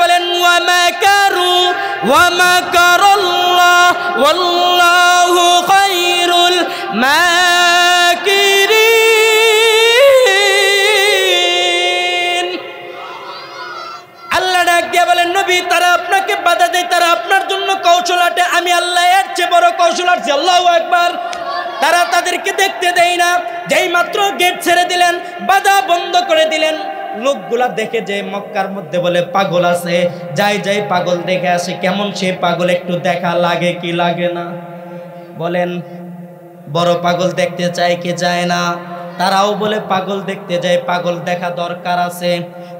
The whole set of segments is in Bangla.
বলেন ওয়া মাকারু ওয়া মাকারাল্লাহ ওয়াল্লাহু খায়রুল মাকিরিন। আল্লাহ ডাক দিয়ে বলেন নবী তারা আপনাকে বাধা দেয়, তারা আপনার জন্য কৌশল আটে, আমি আল্লাহ এর চেয়ে বড় কৌশল আটছি। আল্লাহু আকবার। তারা তাদেরকে দেখতে দেয় না, যেই মাত্র গেট ছেড়ে দিলেন, বাধা বন্ধ করে দিলেন, লোকগুলা দেখে যে মক্কার মধ্যে বলে পাগল আছে, যাই যাই পাগল দেখে আসে, কেমন সে পাগল একটু দেখা লাগে কি লাগে না? বলেন বড় পাগল দেখতে চায় কি চায় না? তারাও বলে পাগল দেখতে যায়, পাগল দেখা দরকার আছে।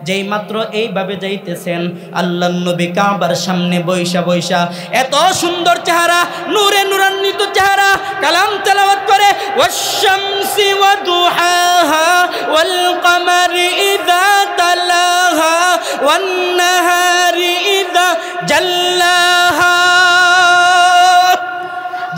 যেই মাত্র এইভাবে যাইতেছেন, আল্লাহর নবী কাবার সামনে বৈশা বৈশা, এত সুন্দর চেহারা, নূরে নূরান্বিত চেহারা, কালাম তেলাওয়াত করে ওয়াশ-শামসি ওয়া দুহাহা ওয়াল কমারি ইযা তালাহা ওয়ান নাহারি ইযা জাল্লাহা।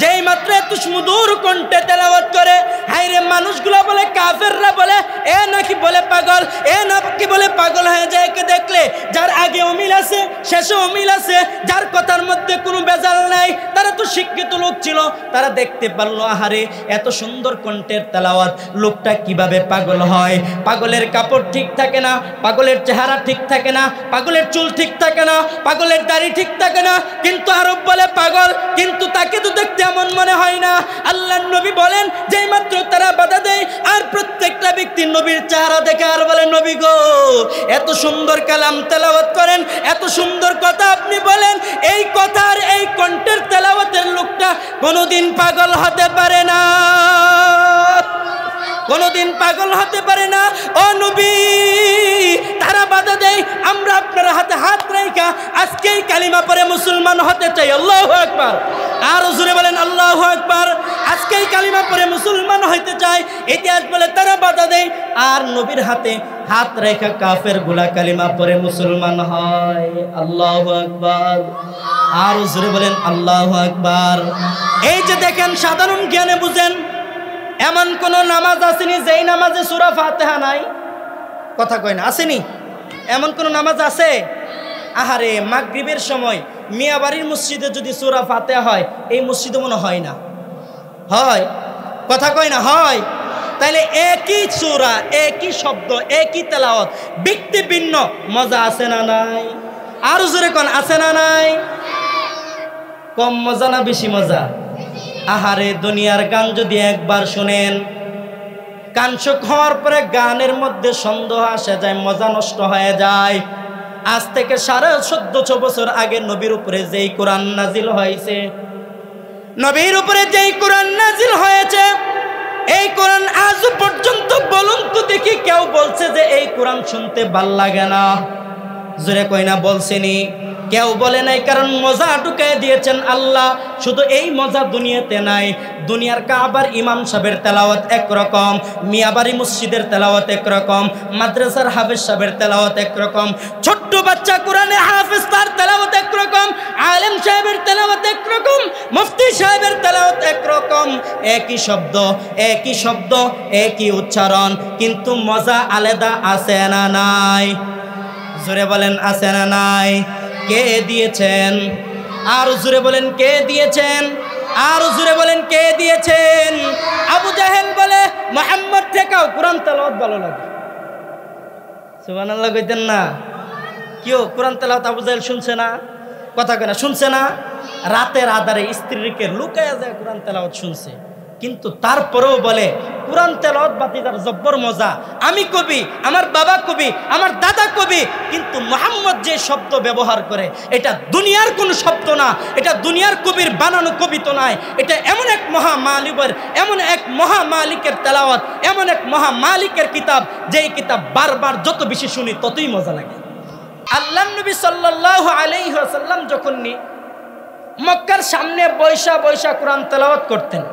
যেই মাত্র এত সুমধুর কণ্ঠে তেলাওয়াত করে, হায়রে মানুষগুলা বলে, কাফেররা বলে এ নাকি বলে পাগল, এ নাকি বলে পাগল হয়ে যায়। কে দেখলে যার আগে অমিল আছে শেষে অমিল আছে, যার কথার মধ্যে কোনো বেজাল নাই, তারা তো শিক্ষিত লোক ছিল, তারা দেখতে পারলো আহারে এত সুন্দর কণ্ঠের তেলাওয়াত, লোকটা কিভাবে পাগল হয়? পাগলের কাপড় ঠিক থাকে না, পাগলের চেহারা ঠিক থাকে না, পাগলের চুল ঠিক থাকে না, পাগলের দাড়ি ঠিক থাকে না, কিন্তু আরব বলে পাগল, কিন্তু তাকে তো দেখতে এমন মনে হয় না। আল্লাহর নবী বলেন যেই মাত্র তারা বাধা দেয়, আর প্রত্যেকটা ব্যক্তি নবীর চেহারা দেখে আর বলে নবী গো এত সুন্দর কালাম তেলাওয়াত করেন, এত সুন্দর কথা আপনি বলেন, এই কথার এই কণ্ঠের তেলাওয়াতের লোকটা কোনোদিন পাগল হতে পারে না, কোনোদিন পাগল হতে পারে না। ও নবী তারা বাধা দেয়, আমরা আপনার হাতে হাত রাখা আজকেই কালিমা পড়ে মুসলমান হতে চাই। আল্লাহু আকবার। আর জোরে বলেন আল্লাহু আকবার। আজকেই কালিমা পড়ে মুসলমান হইতে চাই। ইতিহাস বলে তারা বাধা দেয়, আর নবীর হাতে হাত রেখা কাফের গুলা কালিমা পড়ে মুসলমান হয়। আল্লাহু আকবার। আর জোরে বলেন আল্লাহু আকবার। এই যে দেখেন, সাধারণ জ্ঞানে বুঝেন, এমন কোন নামাজ আসেনি যেই নামাজে সূরা ফাতিহা নাই? কথা কয় না, আসেনি? এমন কোন নামাজ আছে? আহারে মাগরিবের সময় মিয়াবাড়ির মসজিদে যদি সূরা ফাতিহা হয়, এই মসজিদে মনে হয় না? হয়? কথা কয় না, হয়? তাইলে একই সূরা, একই শব্দ, একই তেলাওয়াত, ব্যক্তি ভিন্ন, মজা আছে না নাই? আর জোরে কোন আছে না নাই? কম মজা না বেশি মজা? আহারে দুনিয়ার গান যদি একবার শুনেন, কানসুক হওয়ার পরে গানের মধ্যে সন্দেহ আসে যায়, মজা নষ্ট হয়ে যায়। আজ থেকে 1450 বছর আগে নবীর উপরে যেই কোরআন নাজিল হয়েছে, নবীর উপরে যেই কোরআন নাজিল হয়েছে, এই কোরআন আজ পর্যন্ত বলুন তো দেখি কেউ বলছে যে এই কোরআন শুনতে ভাল লাগে না? জোরে কই না বলছেনি? কেউ বলে নাই, কারণ মজা ঢুকায় দিয়েছেন আল্লাহ। শুধু এই মজা দুনিয়াতে নাই, দুনিয়ার কাবার ইমাম সাহেবের তেলাওয়াত একরকম, মিয়াবাড়ি মসজিদের তেলাওয়াত একরকম, মাদ্রাসার হাফেজ সাহেবের তেলাওয়াত একরকম, ছোট্ট বাচ্চা কোরআনে হাফেজ তার তেলাওয়াত একরকম, আলেম সাহেবের তেলাওয়াত একরকম, মুফতি সাহেবের তেলাওয়াত একরকম। একই শব্দ, একই শব্দ, একই উচ্চারণ, কিন্তু মজা আলাদা আছে না নাই? জোরে বলেন আছে না নাই? কে দিয়েছেন? আর জোরে বলেন কে দিয়েছেন? আর জোরে বলেন কে দিয়েছেন? আবু জাহেল বলে মুহাম্মদ থেকেও কোরআন তেলাওয়াত ভালো লাগে। সুবহানাল্লাহ কইতেন না? কেউ কোরআন তেলাওয়াত আবু জাহেল শুনছে না? কথা কয় না, শুনছে না? রাতের আধারে স্ত্রীকে লুকায়া যায় কোরআন তেলাওয়াত শুনছে, কিন্তু তারপরেও বলে কোরআন তেলাওয়াত বাতিদার জব্বর মজা। আমি কবি, আমার বাবা কবি, আমার দাদা কবি, কিন্তু মুহাম্মদ যে শব্দ ব্যবহার করে এটা দুনিয়ার কোনো শব্দ না, এটা দুনিয়ার কবির বানানো কবিতা নয়, এটা এমন এক মহামালিকের, এমন এক মহামালিকের তেলাওয়াত, এমন এক মহামালিকের কিতাব, যেই কিতাব বারবার যত বেশি শুনি ততই মজা লাগে। আল্লাহর নবী সাল্লাল্লাহু আলাইহি ওয়াসাল্লাম যখন মক্কার সামনে বৈশা বৈশা কোরআন তেলাওয়াত করতেন,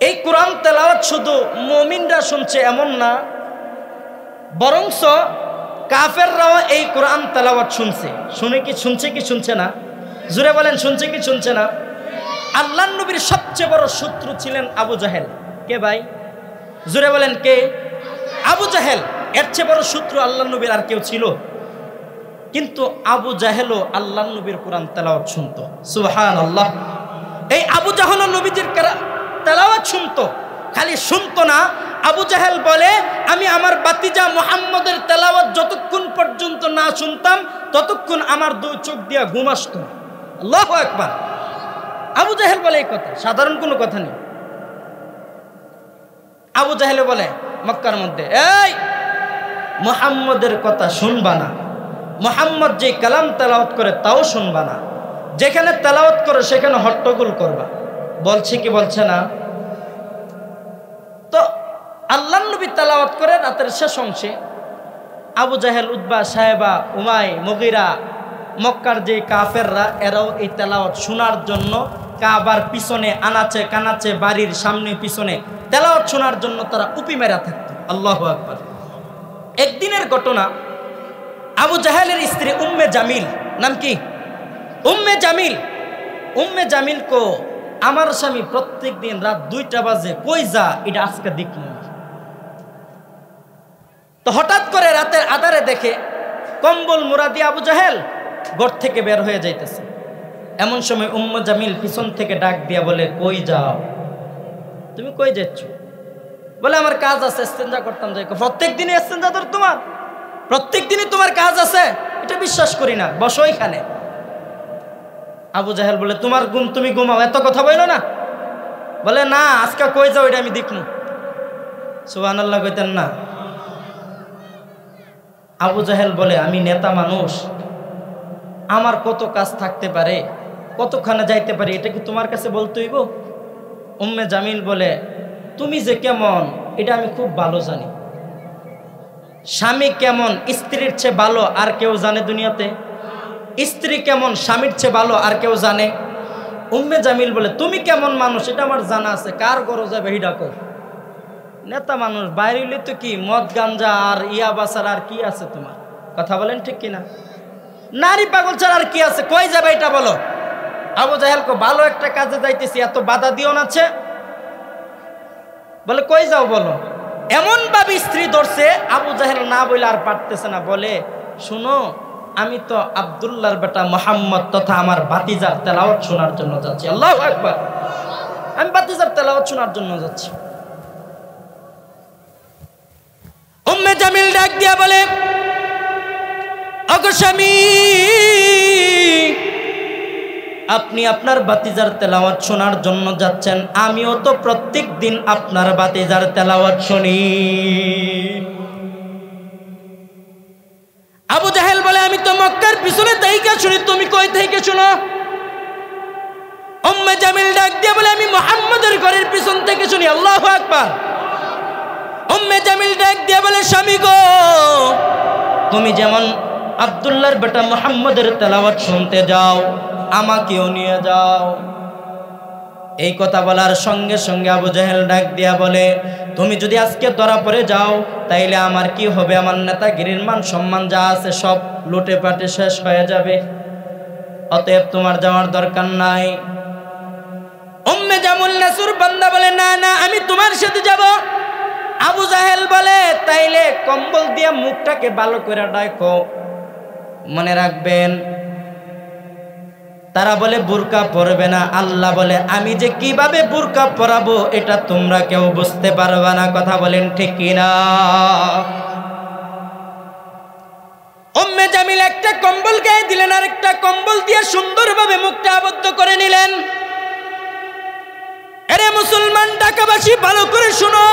এই কোরআন তেলাওয়াত শুধু মুমিনরা শুনছে এমন না, বরংস কাফেররাও এই কোরআন তেলাওয়াত শুনছে। শুনছে কি শুনছে না? জোরে বলেন শুনছে কি শুনছে না? আল্লাহর নবীর সবচেয়ে বড় শত্রু ছিলেন আবু জাহেল। কে ভাই? জোরে বলেন কে? আবু জাহেল। এর চেয়ে বড় শত্রু আল্লাহর নবীর আর কেউ ছিল? কিন্তু আবু জাহেলও আল্লাহ নবীর কোরআন তেলাওয়াত শুনতো। সুবহানাল্লাহ। এই আবু জাহেল নবীজির তেলাওয়াত শুনতো, খালি শুনতো না, আবু জাহেল বলে আমি আমার বাতিজা মুহাম্মদের তেলাওয়াত যতক্ষণ পর্যন্ত না শুনতাম ততক্ষণ আমার দুই চোখ দিয়া ঘুম আসতো না। আল্লাহু আকবার। আবু জাহেল বলে এই কথা, সাধারণ কোনো কথা নেই। আবু জাহেল বলে মক্কার মধ্যে, এই মুহাম্মদের কথা শুনবা না, মুহাম্মদ যে কালাম তেলাওয়াত করে তাও শুনবা না, যেখানে তেলাওয়াত করে সেখানে হট্টগোল করবা। বলছে কি বলছে না? তো আল্লাহ নবী তেলাওয়াত করে রাতের শেষ অংশে আবু জাহেল, উতবা, সাহেবা, উমাই, মুগিরা, মক্কার যে কাফেররা এরাও এই তেলাওয়াত শোনার জন্য কাবার পিছনে আনাচে কানাচে বাড়ির সামনে পিছনে তেলাওয়াত শোনার জন্য তারা উপি মেরা থাকতো। আল্লাহু আকবার। একদিনের ঘটনা, আবু জাহেলের স্ত্রী উম্মে জামিল, নাম কি? উম্মে জামিল। উম্মে জামিল কো আমার স্বামী প্রত্যেক দিন রাত 2টা বাজে কই যা, এটা আজকে দিক না। তো হঠাৎ করে রাতের আধারে দেখে কম্বল মুরাদি আবু জাহেল ঘর থেকে বের হয়ে যাইতেছে। এমন সময় উম্মে জামিল পিছন থেকে ডাক দিয়া বলে, কই যাও? তুমি কই যাচ্ছ? বলে আমার কাজ আছে, ইস্তেঞ্জা করতাম যাই। প্রত্যেক দিনই ইস্তেঞ্জা তোর? তোমার প্রত্যেক দিনই তোমার কাজ আছে? এটা বিশ্বাস করি না, বসো এখানে। আবু জাহেল বলে, তোমার ঘুম তুমি ঘুমাও, এত কথা বললো না? বলে না, আজকে কই যাও এটা আমি দেখনু। সুবহানাল্লাহ কইতেন না? আবু জাহেল বলে, আমি নেতা মানুষ, আমার কত কাজ থাকতে পারে, কতখানে যাইতে পারি, এটা কি তোমার কাছে বলতে হইব? উম্মে জামিল বলে, তুমি যে কেমন এটা আমি খুব ভালো জানি। স্বামী কেমন স্ত্রীর চেয়ে ভালো আর কেউ জানে দুনিয়াতে? স্ত্রী কেমন স্বামীর চেয়ে ভালো আর কেউ জানে? উম্মে জামিল বলে, তুমি কেমন মানুষ এটা আমার জানা আছে, কার গরজ যাবে হিডা কর। নেতা মানুষ, বাইরে হইলে তো কি মদ গাঞ্জা আর ইয়া বাসার আর কি আছে তোমার? কথা বলেন ঠিক কিনা? নারী পাগল ছাড়া আর কি আছে? কই যাবে এটা বলো? আবু জাহেল কো, ভালো একটা কাজে যাইতেছি, এত বাধা দিও না। বলে কই যাও বলো। এমন ভাবে স্ত্রী ধরছে, আবু জাহেল না বলে আর পারতেছে না। বলে, শুনো, আমি তো আব্দুল্লাহর বেটা মুহাম্মদ তথা আমার ভাতিজার তেলাওয়াত শোনার জন্য যাচ্ছি। আল্লাহু আকবার। আমি ভাতিজার তেলাওয়াত শোনার জন্য যাচ্ছি। উম্মে জামিল ডাক দিয়া বলে, ওগো স্বামী, আপনি আপনার ভাতিজার তেলাওয়াত শোনার জন্য যাচ্ছেন, আমিও তো প্রত্যেক দিন আপনার ভাতিজার তেলাওয়াত শুনি। আবু জাহেল বলে, আমি তো মক্কার পিছনে থেকে শুনি, তুমি কই থেকে শুনো? উম্মে জামিল ডাক দিয়ে বলে, আমি মুহাম্মদের ঘরের পিছন থেকে শুনি। আল্লাহু আকবার। উম্মে জামিল ডাক দিয়ে বলে, স্বামী গো, তুমি যেমন আব্দুল্লাহর বেটা মুহাম্মদের তেলাওয়াত শুনতে যাও, আমাকেও নিয়ে যাও। এই কথা বলার সঙ্গে সঙ্গে আবু জাহেল ডাক দিয়া বলে, তুমি যদি আজকে ধরা পড়ে যাও তাইলে আমার কি হবে? আমার নেতাগিরির মান সম্মান যা আছে সব লুটে পাটে শেষ হয়ে যাবে, অতএব তোমার যাওয়ার দরকার নাই। উম্মে জামুল নাসুর বান্দা বলে, না না, আমি তোমার সাথে যাব। আবু জাহেল বলে, তাইলে কম্বল দিয়ে মুখটাকে ভালো করে ঢাকো, মনে রাখবেন। তারা বলে বুরকা পরবে না। আল্লাহ বলে, আমি যে কিভাবে বুরকা পরাবো এটা তোমরা কেউ বুঝতে পারবে না। কথা বলেন ঠিক কিনা? উম্মে জামিল একটা কম্বল গায়ে দিলেন, আর একটা কম্বল দিয়ে সুন্দরভাবে মুখটা আবদ্ধ করে নিলেন। আরে মুসলমান ঢাকাবাসী, ভালো করে শুনো,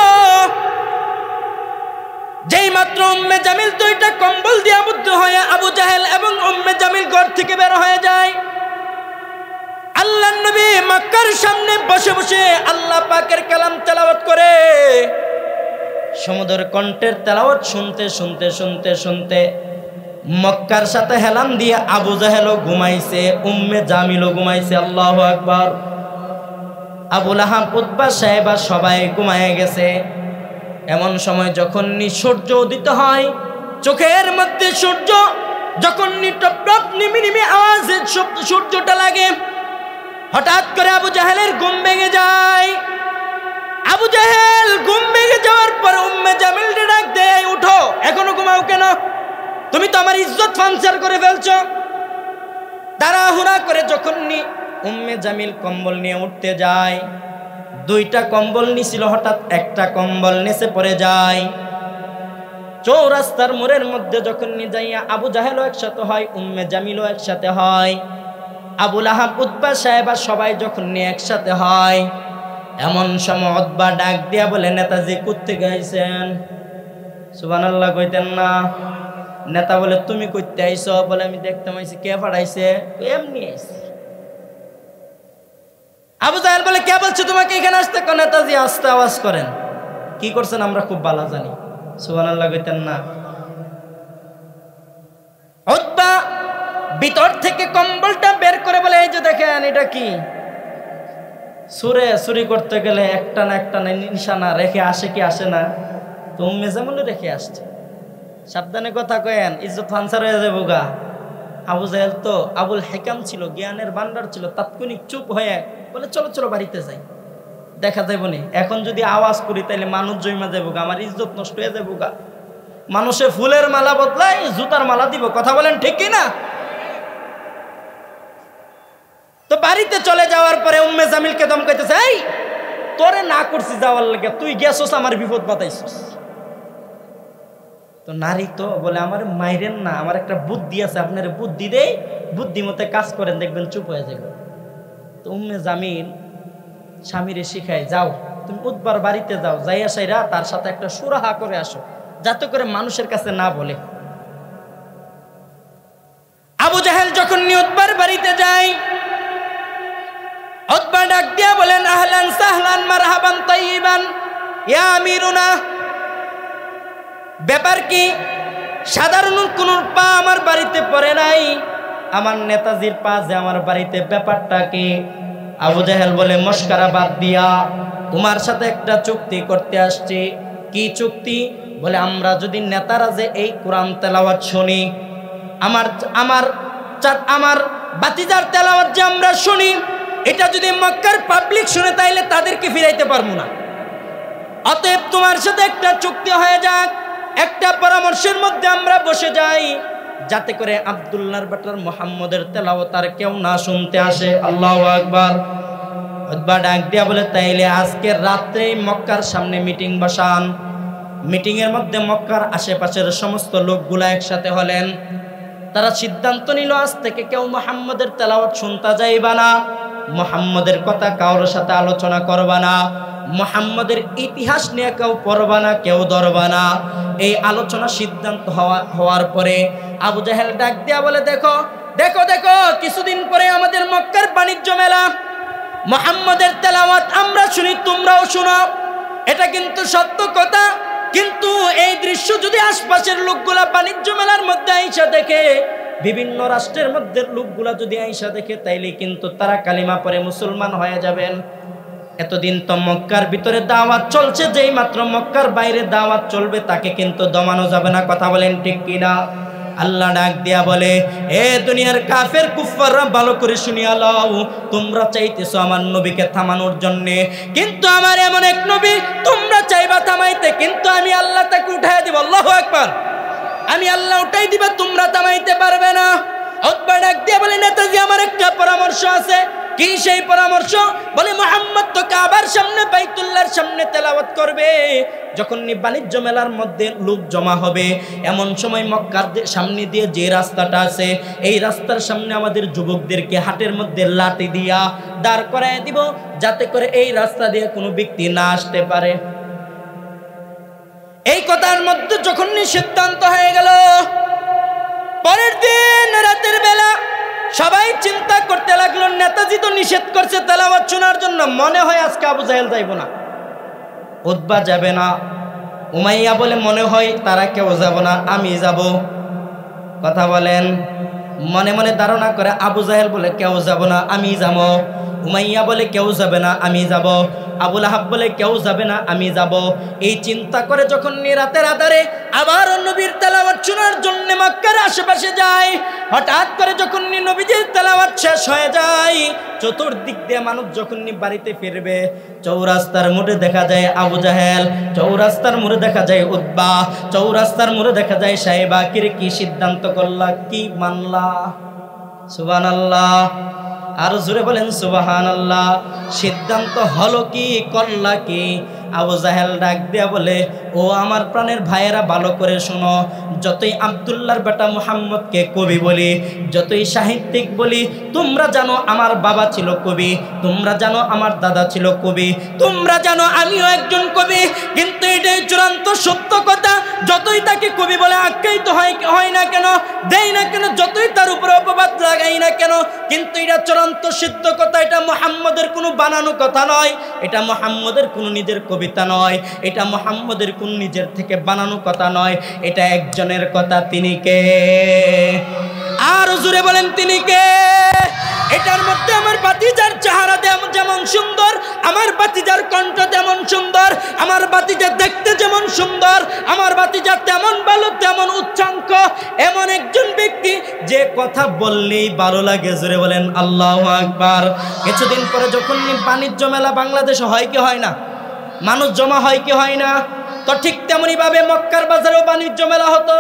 যেই মাত্র উম্মে জামিল দুইটা কম্বল দিয়ে আবদ্ধ হয়ে আবু জাহেল এবং উম্মে জামিল ঘর থেকে বের হয়ে যায়, আল্লাহর নবী মক্কার সামনে বসে বসে আল্লাহ পাকের কালাম তেলাওয়াত করে। সমুদ্রের কণ্ঠের তেলাওয়াত শুনতে শুনতে শুনতে শুনতে মক্কার সাথে হেলান দিয়ে আবু জাহেলও ঘুমাইছে, উম্মে জামিলও ঘুমাইছে। আল্লাহু আকবার। আবু লাহাব, উতবা, সাহেবা সবাই ঘুমায় গেছে। এমন সময় যখন সূর্য উদিত হয়, চোখের মধ্যে সূর্য যখন টপ নিমি নিমি আওয়াজে সূর্যটা লাগে, হঠাৎ করে আবু জাহেলের ঘুম ভেঙে যায়। আবু জাহেল ঘুম ভেঙে যাওয়ার পর উম্মে জামিল ডাক দেয়, উঠো, এখনো ঘুমাও কেন? তুমি তো আমার ইজ্জত ফাংশন করে ফেলছো। তাড়াহুড়া করে যখন উম্মে জামিল কম্বল নিয়ে উঠতে যায়, দুইটা কম্বল নিছিল, হঠাৎ একটা কম্বল নিচে পড়ে যায়। চৌরাস্তার মোড়ের মধ্যে যখন নিয়ে যাইয়া আবু জাহেলও একসাথে হয়, উম্মে জামিলও একসাথে হয়, আবুল আহাব উতবা সাহেব সবাই যখন নিয়ে একসাথে হয়, এমন সময় উতবা ডাক দিয়া বলে, নেতাজি করতে গাইছেন? সুবহানাল্লাহ কইতেন না? নেতা বলে, তুমি করতে আইছো? বলে, আমি দেখতে পাইছি। কে পাঠাইছে? এমনি আইছি। আবু জাহেল বলে, কে বলছো তোমাকে এখানে আসতে? নেতাজি আস্তে আওয়াজ করেন। কি করছেন আমরা খুব ভালো জানি। সুবহানাল্লাহ কইতেন না? উতবা ভিতর থেকে কম্বলটা বের করে বলে, এই যে দেখেন, এটা কি? চুরি করতে গেলে একটা না একটা নিশানা রেখে আসে কি আসে না? তো উম্মে জামিলও রেখে আসছে। সাবধানে কথা কয়েন, ইজ্জত ফানসার হয়ে যাবো গা। আবু জাহেল তো আবুল হেকাম ছিল, জ্ঞানের ভান্ডার ছিল, তাৎক্ষণিক চুপ হয়ে বলে, চলো চলো বাড়িতে যাই, দেখা যাইব নি। এখন যদি আওয়াজ করি তাইলে মানুষ জমা যাবো গা, আমার ইজ্জত নষ্ট হয়ে যাবো গা। মানুষে ফুলের মালা বদলায়, জুতার মালা দিব। কথা বলেন ঠিক কি না? তো বাড়িতে চলে যাওয়ার পরে উম্মে জামিলকে ধমকাইতেছে, এই তোরে না করছি যাওয়ার লাগে, তুই গেছস আমার বিপদ বাতাইছস। তো নারী তো বলে, আমার মাইরেন না, আমার একটা বুদ্ধি আছে, আপনার বুদ্ধি দেই, বুদ্ধি মতে কাজ করেন, দেখবেন চুপ হয়ে যাবে। তো উম্মে জামিল স্বামীরে শিখায়, যাও তুমি উতবার বাড়িতে যাও, যাইয়া সাইরা তার সাথে একটা সুরাহা করে আসো, যাতে করে মানুষের কাছে না বলে। আবু জাহেল যখন উতবার বাড়িতে যায়, উতবা ডাক দিয়া বলেন, আহলান সাহলান মারহাবান তাইয়িবান ইয়া আমিরুনা। ব্যাপার কি? সাধারণ কোন পা আমার বাড়িতে পড়ে নাই, আমার নেতাজির পা যে আমার বাড়িতে, ব্যাপারটা কি? আবু জাহেল বলে, মস্করা বাদ দিয়া তোমার সাথে একটা চুক্তি করতে আসছি। কি চুক্তি? বলে, আমরা যদি নেতারা যে এই কোরআন তেলাওয়াত শুনি, আমার বাতিজার তেলাওয়াত যে আমরা শুনি, এটা যদি মক্কার পাবলিক শুনে তাইলে তাদেরকে ফিরাইতে পারবো না। অতএব তোমার সাথে একটা চুক্তি হয়ে যাক, একটা পরামর্শের মধ্যে আমরা বসে যাই, যাতে করে আব্দুল্লাহর বেটার মুহাম্মদের তেলাওয়াত আর কেউ না শুনতে আসে। আল্লাহু আকবার। উতবা ডাক দিয়া বলে, তাইলে আজকের রাত্রেই মক্কার সামনে মিটিং বসান। মিটিং এর মধ্যে মক্কার আশেপাশের সমস্ত লোকগুলা একসাথে হলেন। তারা সিদ্ধান্ত নিল, আজ থেকে কেউ মুহাম্মদের তেলাওয়াত শুনতে যাইবা না, মুহাম্মদের কথা কারোর সাথে আলোচনা করবা না, মুহাম্মদের ইতিহাস নিয়ে কেউ পড়বা না, কেউ ধরবা না। এই আলোচনা সিদ্ধান্ত হওয়ার পরে আবু জাহেল ডাক দিয়া বলে, দেখো দেখো দেখো, কিছুদিন পরে আমাদের মক্কার বাণিজ্য মেলা, মুহাম্মদের তেলাওয়াত আমরা শুনি, তোমরাও শোনো, এটা কিন্তু সত্য কথা। কিন্তু এই দৃশ্য যদি আশপাশের লোকগুলা বাণিজ্য মেলার মধ্যে আইসা দেখে, বিভিন্ন রাষ্ট্রের মধ্যে লোকগুলা যদি আইসা দেখে, তাইলে কিন্তু তারা কালিমা পড়ে মুসলমান হয়ে যাবেন। এতদিন তো মক্কার ভিতরে দাওয়াত চলছে, যেই মাত্র মক্কার বাইরে দাওয়াত চলবে তাকে কিন্তু দমানো যাবে না। কথা বলেন ঠিক কিনা? আল্লাহ ডাক দিয়া বলে, এ দুনিয়ার কাফের কুফাররা, ভালো করে শুনিয়া লও, তোমরা চাইতেছো আমার নবীকে থামানোর জন্যে, কিন্তু আমার এমন এক নবী তোমরা চাইবা থামাইতে, কিন্তু আমি আল্লাহ তাকে উঠাই দিব। আল্লাহু আকবার। আমি আল্লাহ উঠাই দিবা, তোমরা থামাইতে পারবে না। উতবা ডাক দিয়া বলে, নেতাজি আমার একটা পরামর্শ আছে। কি সেই পরামর্শ? বলে, মুহাম্মদ তো কাবার সামনে, বাইতুল্লাহর সামনে তেলাওয়াত করবে, যখন বাণিজ্য মেলার মধ্যে লোক জমা হবে, এমন সময় মক্কার সামনে দিয়ে যে রাস্তাটা আছে, এই রাস্তার সামনে আমাদের যুবকদেরকে হাটের মধ্যে লাঠি দিয়া দাঁড় করায় দিব, যাতে করে এই রাস্তা দিয়ে কোনো ব্যক্তি না আসতে পারে। এই কথার মধ্যে যখন সিদ্ধান্ত হয়ে গেল, পরের দিন রাতের বেলা সবাই চিন্তা করতে লাগলো, নেতাজি তো নিষেধ করছে তেলাওয়াত শোনার জন্য, মনে হয় আজকে আবু জাহেল যাইব না, উতবা যাবে না, উমাইয়া বলে মনে হয় তারা কেউ যাব না, আমি যাব। কথা বলেন। মনে মনে ধারণা করে আবু জাহেল বলে কেউ যাব না, আমি যাব। উমাইয়া বলে কেউ যাবে না, আমি যাব। আবুল আহাব বলে কেউ যাবে না, আমি যাব। এই চিন্তা করে যখন রাতের আধারে আবার নবীর তেলাওয়াত শোনার জন্য মক্কার আশেপাশে যায়, হঠাৎ করে যখন নবীজির তেলাওয়াত শেষ হয়ে যায়, চতুর্দিক দিয়ে মানুষ যখন বাড়িতে ফিরবে, চৌরাস্তার মোড়ে দেখা যায় আবু জাহেল, চৌরাস্তার মোড়ে দেখা যায় উতবা, চৌরাস্তার মোড়ে দেখা যায় সাহেবা। কি সিদ্ধান্ত করলা, কি মানলা? সুবহানাল্লাহ, আর জোরে বলেন সুবহানাল্লাহ। সিদ্ধান্ত হলো কি, করলা কি? আবু জাহেল ডাক দিয়া বলে, ও আমার প্রাণের ভাইয়েরা ভালো করে শোনো, যতই আব্দুল্লাহর বেটা মুহাম্মদকে কবি বলি, যতই সাহিত্যিক বলি, তোমরা জানো আমার বাবা ছিল কবি, তোমরা জানো আমার দাদা ছিল কবি, তোমরা জানো আমিও একজন কবি, কিন্তু এটাই চূড়ান্ত সত্য কথা। যতই তাকে কবি বলে আখ্যায়িত হয় না কেন, দেই না কেন, যতই তার উপরে অপবাদ লাগাই না কেন, কিন্তু এটা চূড়ান্ত সিদ্ধ কথা। এটা মুহাম্মদের কোনো বানানো কথা নয়, এটা মুহাম্মদের কোনো নিজের কবিতা নয়, এটা মুহাম্মদের কোন নিজের থেকে বানানো কথা নয়, এটা একজনের কথা। তিনি কে? আর জোরে বলেন তিনি কে? এটার মধ্যে আমার বাতিজার চেহারা যেমন সুন্দর, আমার বাতিজার কণ্ঠ তেমন সুন্দর, আমার বাতিজা দেখতে যেমন সুন্দর, আমার বাতিজা তেমন ভালো, তেমন উচ্চাঙ্গ, এমন একজন ব্যক্তি যে কথা বললেই ভালো লাগে। জোরে বলেন আল্লাহু আকবার। কিছুদিন পরে যখন বাণিজ্য মেলা বাংলাদেশে হয় কি হয় না, মানুষ জমা হয় কি হয় না, তো ঠিক তেমনি ভাবে মক্কার বাজারেও বাণিজ্য মেলা হতো।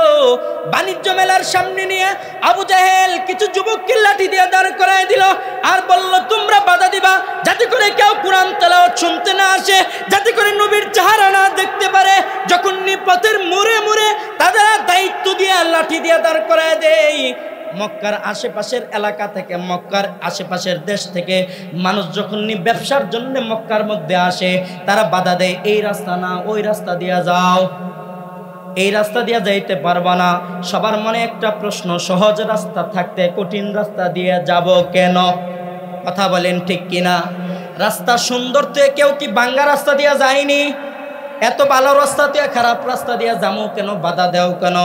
বাণিজ্য মেলার সামনে নিয়ে আবু জাহেল কিছু যুবককে লাঠি দিয়ে দাঁড় করায় দিল আর বলল, তোমরা বাধা দিবা যাতে করে কেউ কোরআন তেলাওয়াত শুনতে না আসে, যাতে করে নবীর চেহারা না দেখতে পারে। যখন পথের মোড়ে মোড়ে তাদের দায়িত্ব দিয়ে লাঠি দিয়ে দাঁড় করায় দেয়। মক্কার আশেপাশের এলাকা থেকে, মক্কার আশেপাশের দেশ থেকে মানুষ যখন ব্যবসার জন্য মক্কার মধ্যে আসে, তারা বাধা দেয়, এই রাস্তা না, ওই রাস্তা দিয়ে যাও, এই রাস্তা দিয়ে যাইতে পারবা না। সবার মনে একটা প্রশ্ন, সহজ রাস্তা থাকতে কঠিন রাস্তা দিয়ে যাব কেন? কথা বলেন ঠিক কিনা? রাস্তা সুন্দর তো কেউ কি বাঙ্গা রাস্তা দিয়ে যায়নি? এত ভালো রাস্তা দিয়ে খারাপ রাস্তা দিয়ে যাবো কেন, বাধা দেও কেন?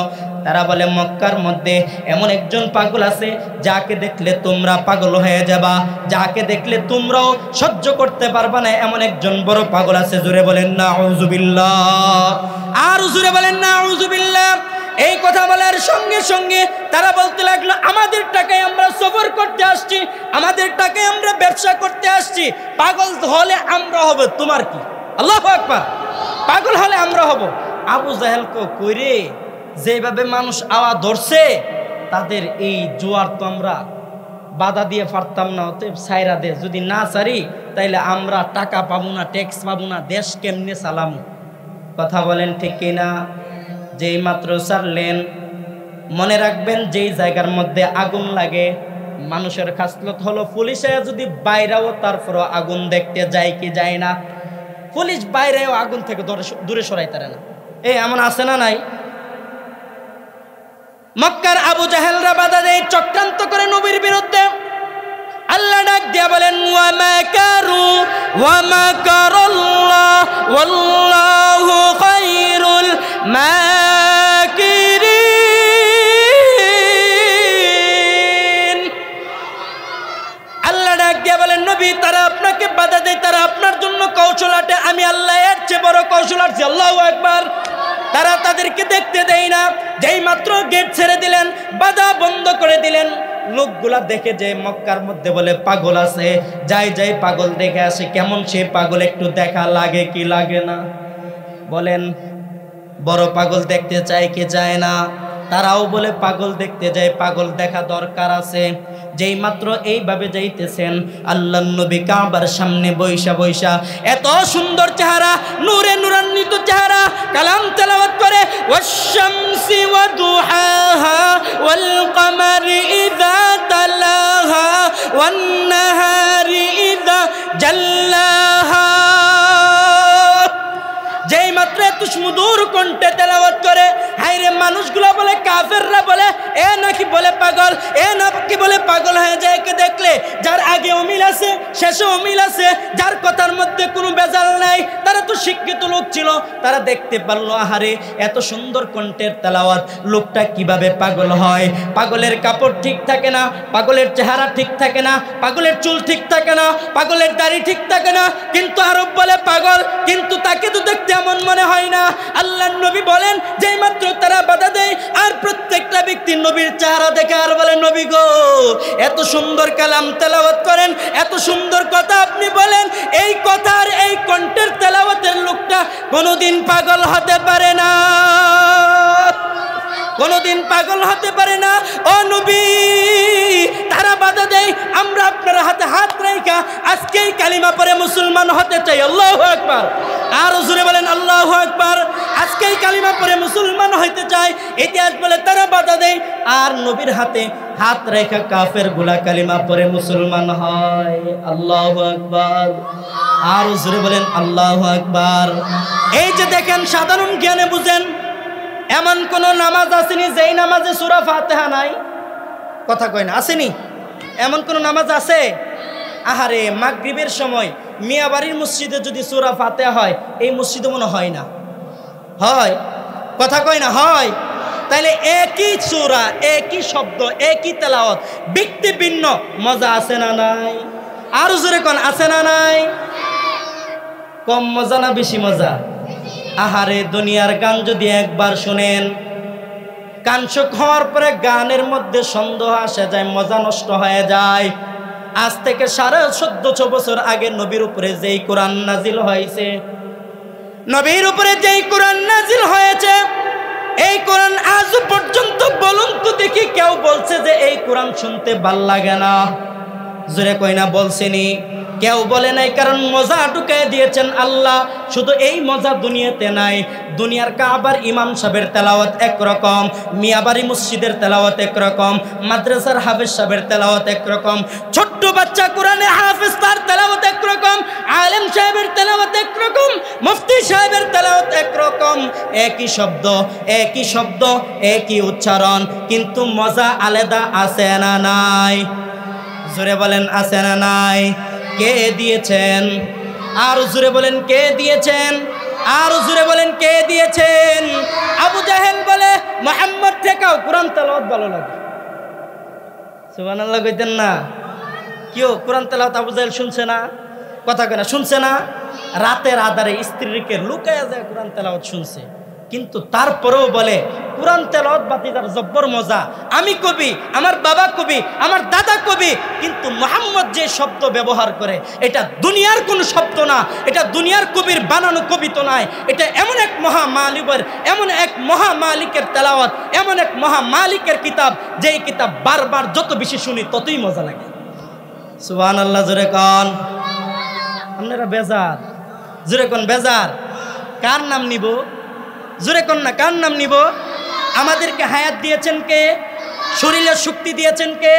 তারা বলে, মক্কার মধ্যে এমন একজন পাগল আছে যাকে দেখলে তোমরা পাগল হয়ে যাবা, যাকে দেখলে তোমরাও সহ্য করতে পারবা না, এমন একজন বড় পাগল আছে। জোরে বলেন নাউযুবিল্লাহ, আর জোরে বলেন নাউযুবিল্লাহ। এই কথা বলার সঙ্গে সঙ্গে তারা বলতে লাগলো, আমাদের টাকায় আমরা সফর করতে আসছি, আমাদের টাকায় আমরা ব্যবসা করতে আসছি, পাগল হলে আমরা হব, তোমার কি? আল্লাহু আকবার। পাগল হলে আমরা হব। আবু জাহেল কইরে যেভাবে মানুষ আওয়াজ ধরছে, তাদের এই জোয়ার তো আমরা বাধা দিয়ে পারতাম না, অতএব সাইরা দে, যদি না সারি তাইলে আমরা টাকা পাবো না, ট্যাক্স পাবো না, দেশ কেমনে চালামু? কথা বলেন ঠিক কিনা? যেই মাত্র ছাড়লেন, মনে রাখবেন যেই জায়গার মধ্যে আগুন লাগে, মানুষের খাসলত হলো পুলিশে যদি বাইরেও তারপরও আগুন দেখতে যায় কি যায় না? পুলিশ বাইরেও আগুন থেকে দূরে সরাইতে পারে না। এই এমন আছে না নাই? মক্কার আবু জাহেলরা বাধা দেয়, চক্রান্ত করে নবীর বিরুদ্ধে। আল্লাহ ডাক দিয়া বলেন, ওয়া মাকারু ওয়া মাকারাল্লাহ ওয়াল্লাহু খায়রুল মাকিরিন। আল্লাহ ডাক দিয়া বলেন, নবী, তারা আপনাকে বাধা দেয়, তারা আপনার জন্য কৌশল আটে, আমি আল্লাহ এর চেয়ে বড় কৌশল আটছি। আল্লাহু আকবার। তারা তাদেরকে দেখতে দেয় না। যেই মাত্র গেট ছেড়ে দিলেন, বাধা বন্ধ করে দিলেন, লোকগুলা দেখে যে মক্কার মধ্যে বলে পাগল আছে, যাই যাই পাগল দেখে আসে। কেমন সে পাগল একটু দেখা লাগে কি লাগে না? বলেন, বড় পাগল দেখতে চায় কি চায় না? তারাও বলে পাগল দেখতে যায়, পাগল দেখা দরকার আছে। যেই মাত্র এইভাবে যাইতেছেন, আল্লাহর নবী কাবার সামনে বৈশা বৈশা, এত সুন্দর চেহারা, নূরে নূরান্বিত চেহারা, কালাম তেলাওয়াত করে, ওয়াশ-শামসি ওয়া দুহাহা ওয়াল কমারি ইযা তালাহা ওয়ান নাহারি ইযা জাল্লাহা। যেই মাত্র এত সুমধুর কণ্ঠে তেলাওয়াত করে, হায়রে মানুষগুলা বলে, কাফেররা বলে, এ নাকি বলে পাগল, এ নাকি বলে পাগল হয়ে যায় যায় একে দেখলে যার আগে অমিল আছে শেষে অমিল আছে, যার কথার মধ্যে কোনো বেজাল নাই, তারা তো শিক্ষিত লোক ছিল, তারা দেখতে পারলো আহারে এত সুন্দর কণ্ঠের তেলাওয়াত, লোকটা কিভাবে পাগল হয়। পাগলের কাপড় ঠিক থাকে না, পাগলের চেহারা ঠিক থাকে না, পাগলের চুল ঠিক থাকে না, পাগলের দাড়ি ঠিক থাকে না, কিন্তু আরব বলে পাগল, কিন্তু তাকে তো দেখতে এমন মনে হয় না। আল্লাহর নবী বলেন যেই মাত্র তারা বাধা দেয় আর প্রত্যেকটা ব্যক্তি নবীর চেহারা দেখে আর বলে নবী গো এত সুন্দর কালাম তেলাওয়াত করেন, এত সুন্দর কথা আপনি বলেন, এই কথার এই কণ্ঠের তেলাওয়াতের লোকটা কোনোদিন পাগল হতে পারে না, কোনোদিন পাগল হতে পারে না। ও নবী তারা বাধা দেয়, আমরা আপনার হাতে হাত রাখা আজকেই কালিমা পড়ে মুসলমান হতে চাই। আল্লাহু আকবার, আর জোরে বলেন আল্লাহু আকবার। আজকেই কালিমা পড়ে মুসলমান হইতে চাই, ইতিহাস বলে তারা বাধা দেয় আর নবীর হাতে হাত রেখা কাফের গুলা কালিমা পড়ে মুসলমান হয়। আল্লাহু আকবার, আর জোরে বলেন আল্লাহু আকবার। এই যে দেখেন সাধারণ জ্ঞানে বুঝেন, এমন কোন নামাজ আসেনি যেই নামাজে সূরা ফাতিহা নাই, কথা কয় না, আসেনি? এমন কোন নামাজ আছে? আহারে মাগরিবের সময় মিয়াবাড়ির মসজিদে যদি সূরা ফাতিহা হয়, এই মসজিদে মনে হয় না, হয়? কথা কয় না, হয়? তাইলে একই সূরা, একই শব্দ, একই তেলাওয়াত, ব্যক্তি ভিন্ন, মজা আছে না নাই? আর জোরে কোন আছে না নাই? কম মজা না বেশি মজা? আহারে দুনিয়ার গান যদি একবার শুনেন, কানসুক হওয়ার পরে গানের মধ্যে সন্দেহ আসে যায়, মজা নষ্ট হয়ে যায়। আজ থেকে 1450 বছর আগে নবীর উপরে যেই কোরআন নাজিল হয়েছে, নবীর উপরে যেই কোরআন নাজিল হয়েছে, এই কোরআন আজ পর্যন্ত বলুন তো দেখি কেউ বলছে যে এই কোরআন শুনতে ভাল লাগে না? জোরে কই না বলছেনি? কেউ বলে নাই, কারণ মজা ঢুকায় দিয়েছেন আল্লাহ। শুধু এই মজা দুনিয়াতে নাই, দুনিয়ার কাবার ইমাম সাহেবের তেলাওয়াত একরকম, মিয়াবাড়ি মসজিদের তেলাওয়াত একরকম, মাদ্রাসার হাফেজ সাহেবের তেলাওয়াত একরকম, ছোট্ট বাচ্চা কোরআনে হাফেজ তার তেলাওয়াত একরকম, আলেম সাহেবের তেলাওয়াত একরকম, মুফতি সাহেবের তেলাওয়াত একরকম, একই শব্দ, একই শব্দ, একই উচ্চারণ, কিন্তু মজা আলাদা আছে না নাই? জোরে বলেন আছে না নাই? কে দিয়েছেন? আর জোরে বলেন কে দিয়েছেন? আর জোরে বলেন কে দিয়েছেন? আবু জাহেল বলে মুহাম্মদ থেকেও কোরআন তেলাওয়াত ভালো লাগে। সুবহানাল্লাহ কইতেন না? কেউ কোরআন তেলাওয়াত আবু জাহেল শুনছে না? কথা কেনা শুনছে না? রাতের আধারে স্ত্রীকে লুকায়া যায় কোরআন তেলাওয়াত শুনছে, কিন্তু তারপরেও বলে কোরআন তেলাওয়াত বাতিদার জব্বর মজা। আমি কবি, আমার বাবা কবি, আমার দাদা কবি, কিন্তু মুহাম্মদ যে শব্দ ব্যবহার করে এটা দুনিয়ার কোনো শব্দ না, এটা দুনিয়ার কবির বানানো কবিতা নয়, এটা এমন এক মহামালিকের, এমন এক মহামালিকের তেলাওয়াত, এমন এক মহামালিকের কিতাব, যেই কিতাব বারবার যত বেশি শুনি ততই মজা লাগে। সুবহানাল্লাহ জোরে কোন। আপনারা বেজার, জোরে কোন বেজার। কার নাম নিব? জোরে কোন না, কার নাম নিব? আমাদেরকে হায়াত দিয়েছেন কে? শরীরের শক্তি দিয়েছেন কে?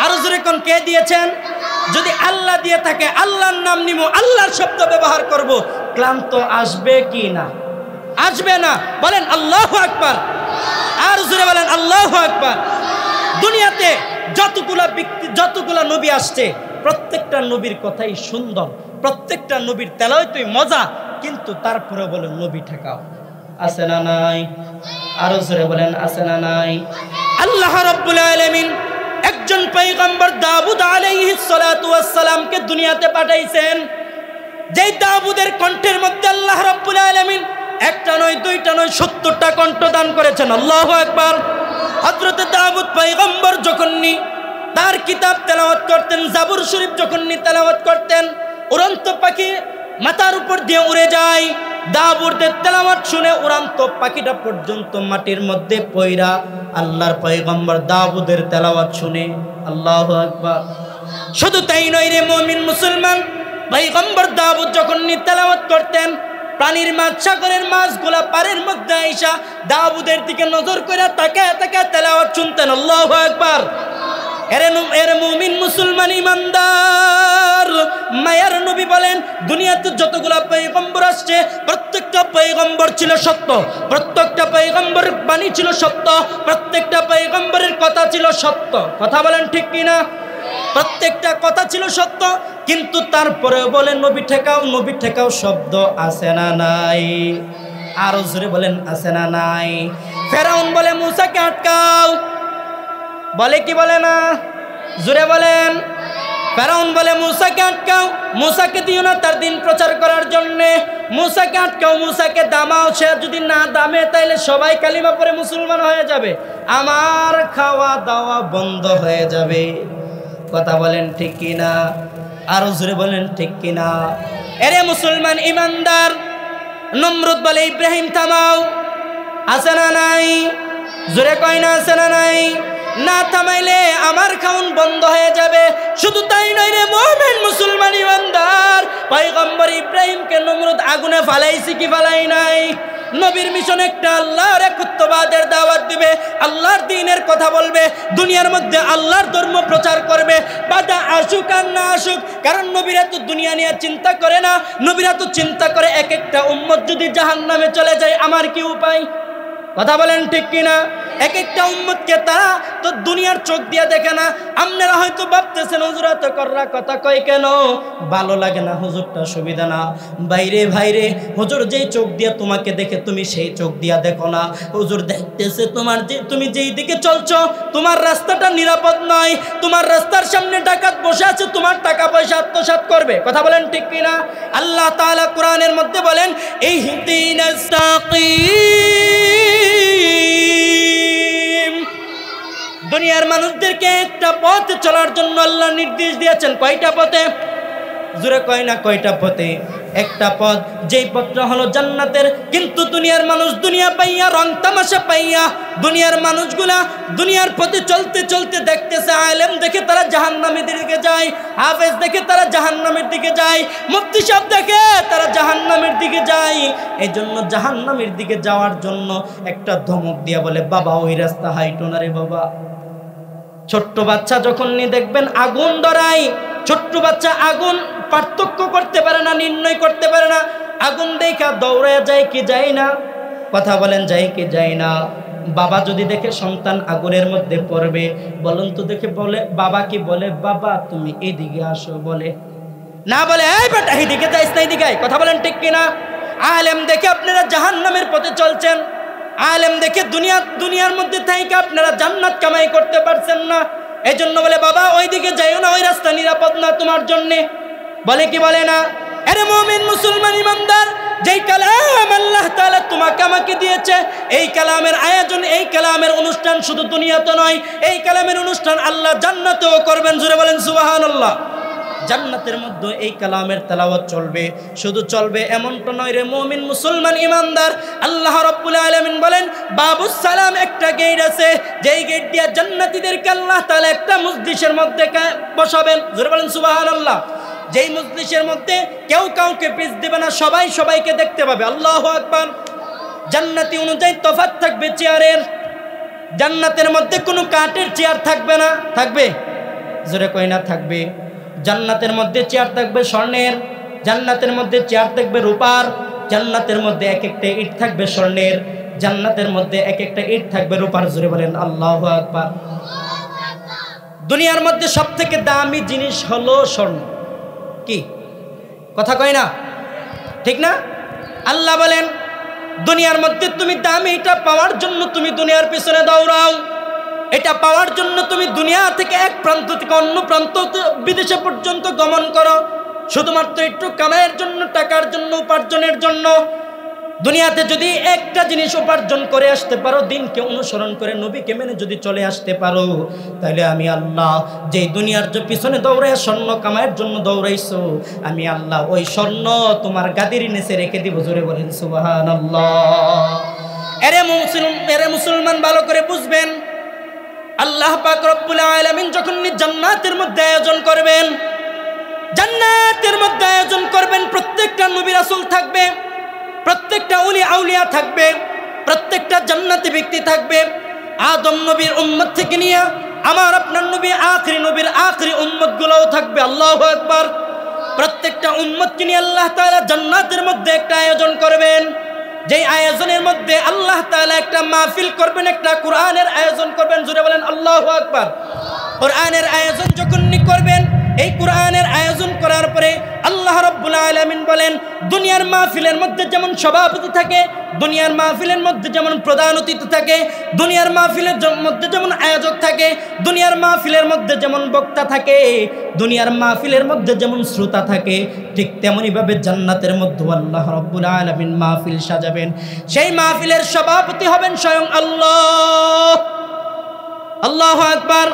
আরো জোরে কোন কে দিয়েছেন? যদি আল্লাহ দিয়ে থাকে আল্লাহর নাম নিব, আল্লাহর শব্দ ব্যবহার করব, ক্লান্ত আসবে কি না? আসবে না। বলেন আল্লাহু আকবার, আর জোরে বলেন আল্লাহু আকবার। দুনিয়াতে যতগুলা ব্যক্তি, যতগুলা নবী আসছে, প্রত্যেকটা নবীর কথাই সুন্দর, প্রত্যেকটা নবীর তেলাওয়াতই মজা, কিন্তু তারপরে বলে নবী ঠেকাও। আছে না নাই? আরো জোরে বলেন আছে না নাই? আল্লাহ রাব্বুল আলামিন একজন পয়গম্বর দাউদ আলাইহিস সালাতু ওয়াস সালামকে দুনিয়াতে পাঠাইছেন, যেই দাউদের কণ্ঠের মধ্যে আল্লাহ রাব্বুল আলামিন একটা নয়, দুইটা নয়, 70টা কণ্ঠ দান করেছেন। আল্লাহু আকবার। হযরত দাউদ পয়গম্বর যখন তার কিতাব তেলাওয়াত করতেন, জাবুর শরীফ যখন তেলাওয়াত করতেন, উড়ন্ত পাখি মাথার উপর দিয়ে উড়ে যায়। দাউদের তেলাওয়াত শুনে উড়ন্ত পাখিটা পর্যন্ত মাটির মধ্যে পয়রা আল্লাহর পয়গম্বর দাউদের তেলাওয়াত শুনে। আল্লাহু আকবার। শুধু তাই নয় রে মুমিন মুসলমান, পয়গম্বর দাউদ যখন তেলাওয়াত করতেন, পানির মাছ, সাগরের মাছগুলা পারের মধ্যে আইসা দাউদের দিকে নজর করে তাকায় তাকায় তেলাওয়াত শুনতেন। আল্লাহু আকবার। এর মুমিন মুসলমান ইমানদার মায়ার নবী বলেন, দুনিয়াতে যতগুলা পয়গম্বর আসছে প্রত্যেকটা পয়গম্বর ছিল সত্য, প্রত্যেকটা পয়গম্বরের বাণী ছিল সত্য, প্রত্যেকটা পয়গম্বরের কথা ছিল সত্য। কথা বলেন ঠিক কিনা? প্রত্যেকটা কথা ছিল সত্য, কিন্তু তারপরে বলে নবী ঠেকাও শব্দ আছে না নাই? আরো জোরে বলেন আছে না নাই? ফেরাউন বলে মূসাকে আটকাও, বলে কি বলে না? জোরে বলেন। ফেরাউন বলে মূসাকে আটকাও, মূসাকে দিও না তার দিন প্রচার করার জন্যে, মূসাকে আটকাও, মূসাকে দামাও, সে যদি না দামে তাইলে সবাই কালিমা পড়ে মুসলমান হয়ে যাবে, আমার খাওয়া দাওয়া বন্ধ হয়ে যাবে। কথা বলেন ঠিক কিনা? আরো জোরে বলেন ঠিক কিনা? এরে মুসলমান ইমানদার, নমরুদ বলে ইব্রাহিম থামাও, আছে না নাই? জোরে কয় না আছে না নাই? না থামাইলে আমার খাউন বন্ধ হয়ে যাবে। শুধু তাই নয় রে মুমিন মুসলমান ইমানদার, পয়গম্বর ইব্রাহিমকে নমরুদ আগুনে ফালাইছে কি ফালাই নাই? নবীর মিশন একটা, আল্লাহর একত্ববাদের দাওয়াত দিবে, আল্লাহর দ্বীনের কথা বলবে, দুনিয়ার মধ্যে আল্লাহর ধর্ম প্রচার করবে, বাধা আসুক আর না আসুক। কারণ নবীরা তো দুনিয়া নিয়ে চিন্তা করে না, নবীরা তো চিন্তা করে এক একটা উম্মত যদি জাহান্নামে চলে যায় আমার কি উপায়? কথা বলেন ঠিক কিনা? এক একটা উম্মতকে তারা তো দুনিয়ার চোখ দিয়ে দেখে না। আপনারা হয়তো ভাবতেছেন হুজুর এত কররা কথা কয় কেন, ভালো লাগে না, হুজুরটা সুবিধা না। বাইরে ভাইরে, হুজুর যেই চোখ দিয়ে তোমাকে দেখে তুমি সেই চোখ দিয়া দেখো না। হুজুর দেখতেছে তোমার যে তুমি যেই দিকে চলছো তোমার রাস্তাটা নিরাপদ নয়, তোমার রাস্তার সামনে ডাকাত বসে আছে, তোমার টাকা পয়সা আত্মসাৎ করবে। কথা বলেন ঠিক কিনা? আল্লাহ তাআলা কোরআনের মধ্যে বলেন ইহদিনাস সাকিম, দুনিয়ার মানুষদেরকে একটা পথ চলার জন্য আল্লাহ নির্দেশ দিয়েছেন। কয়টা পথে? জোরে কয় না কয়টা পথে? একটা পথ, যেই পথটা হলো জান্নাতের। কিন্তু দুনিয়ার মানুষ দুনিয়া পাইয়া, রং তামাশা পাইয়া, দুনিয়ার মানুষগুলা দুনিয়ার পথে চলতে চলতে দেখতেছে আলেম দেখে তারা জাহান্নামের দিকে যায়, হাফেজ দেখে তারা জাহান্নামের দিকে যায়, মুফতি সাহেব দেখে তারা জাহান্নামের দিকে যায়। এই জন্য জাহান্নামের দিকে যাওয়ার জন্য একটা ধমক দিয়া বলে, বাবা ওই রাস্তা হাইটো না রে বাবা। ছোট্ট বাচ্চা যখন নিয়ে দেখবেন আগুন ধরায়, ছোট্ট বাচ্চা আগুন পার্থক্য করতে পারে না, নির্ণয় করতে পারে না, আগুন দেখা দৌড়ে যায় কি যায় না? কথা বলেন যায় কি যায় না? বাবা যদি দেখে সন্তান আগুনের মধ্যে পড়বে, বলুন তো দেখে বলে বাবা কি বলে, বাবা তুমি এদিকে আসো বলে না? বলে এই বেটা এদিকে যাইস না, এদিকে আয়। কথা বলেন ঠিক কিনা? আলেম দেখে আপনারা জাহান্নামের পথে চলছেন, আলেম দেখে দুনিয়ার মধ্যে থাইকে আপনারা জান্নাত কামাই করতে পারছেন না। এই জন্য বলে বাবা ওইদিকে যাইও না, ওই রাস্তা নিরাপদ না তোমার জন্যে। বলে কি বলে না? আরে মুমিন মুসলমান ইমানদার, যেই কালাম আল্লাহ তাআলা তোমাকে আমাকে দিয়েছে, এই কালামের আয়োজন, এই কালামের অনুষ্ঠান শুধু দুনিয়াতে নয়, এই কালামের অনুষ্ঠান আল্লাহ জান্নাতেও করবেন। জোরে বলেন সুবহানাল্লাহ। জান্নাতের মধ্যে এই কালামের তেলাওয়াত চলবে, শুধু চলবে এমনটা নয় রে মুমিন মুসলমান ইমানদার। আল্লাহ রাব্বুল আলামিন বলেন বাবুস সালাম, একটা গেট আছে, যেই গেট দিয়ে জান্নাতীদেরকে আল্লাহ তাআলা একটা মজলিসের মধ্যে বসাবেন। জোরে বলেন সুবহানাল্লাহ। যেই মজলিসের মধ্যে কেউ কাউকে পিছ দেবে না, সবাই সবাইকে দেখতে পাবে। আল্লাহু আকবার। জান্নাতি অনুযায়ী তফাৎ থাকবে চেয়ারের, জান্নাতের মধ্যে কোনো কাঠের চেয়ার থাকবে না। থাকবে? জোরে কই না থাকবে। জান্নাতের মধ্যে চেয়ার থাকবে স্বর্ণের, জান্নাতের মধ্যে চেয়ার থাকবে রূপার, জান্নাতের মধ্যে এক একটা ইট থাকবে স্বর্ণের, জান্নাতের মধ্যে এক একটা ইট থাকবে রূপার। জোরে বলেন আল্লাহু আকবার। দুনিয়ার মধ্যে সবথেকে দামি জিনিস হলো স্বর্ণ। কি কথা কয় না? ঠিক না? আল্লাহ বলেন দুনিয়ার মধ্যে তুমি দামি এটা পাওয়ার জন্য তুমি দুনিয়ার পিছনে দৌড়াও, এটা পাওয়ার জন্য তুমি দুনিয়া থেকে এক প্রান্ত থেকে অন্য প্রান্ত বিদেশে পর্যন্ত গমন করো, শুধুমাত্র একটু কামাইয়ের জন্য, টাকার জন্য, উপার্জনের জন্য। দুনিয়াতে যদি একটা জিনিস উপার্জন করে আসতে পারো, দিনকে অনুসরণ করে নবীকে মেনে যদি চলে আসতে পারো, তাহলে আমি আল্লাহ যেই দুনিয়ার যে পিছনে দৌড়ায় স্বর্ণ কামাইয়ের জন্য দৌড়াইছো, আমি আল্লাহ ওই স্বর্ণ তোমার গাদির নিচে রেখে দিব। জোরে বলেন সুবহানাল্লাহ। এরে মুসলমান ভালো করে বুঝবেন, আল্লাহ পাক রব্বুল আলামিন যখন জান্নাতের মধ্যে আয়োজন করবেন, জান্নাতের মধ্যে আয়োজন করবেন, প্রত্যেকটা নবী রাসূল থাকবে, প্রত্যেকটা ওলি আউলিয়া থাকবে, প্রত্যেকটা জান্নাতি ব্যক্তি থাকবে। আদম নবীর উম্মত থেকে নিয়ে আমার আপনার নবী আখরি নবীর আখরি উম্মতগুলোও থাকবে। আল্লাহু আকবার। প্রত্যেকটা উম্মতকে নিয়ে আল্লাহ তাআলা জান্নাতের মধ্যে একটা আয়োজন করবেন, যেই আয়োজনের মধ্যে আল্লাহ তাআলা একটা মাহফিল করবেন, একটা কোরআনের আয়োজন করবেন। জোরে বলেন আল্লাহু আকবার। কোরআনের আয়োজন যখন করবেন, এই কোরআনের আয়োজন করার পরে আল্লাহ রাব্বুল আলামিন বলেন, দুনিয়ার মাহফিলের মধ্যে যেমন সভাপতি থাকে, দুনিয়ার মাহফিলের মধ্যে যেমন প্রধান অতিথি থাকে, দুনিয়ার মাহফিলের মধ্যে যেমন আয়োজক থাকে, দুনিয়ার মাহফিলের মধ্যে যেমন বক্তা থাকে, দুনিয়ার মাহফিলের মধ্যে যেমন শ্রোতা থাকে, ঠিক তেমনিভাবে জান্নাতের মধ্যে আল্লাহ রাব্বুল আলামিন মাহফিল সাজাবেন। সেই মাহফিলের সভাপতি হবেন স্বয়ং আল্লাহ। আল্লাহু আকবার।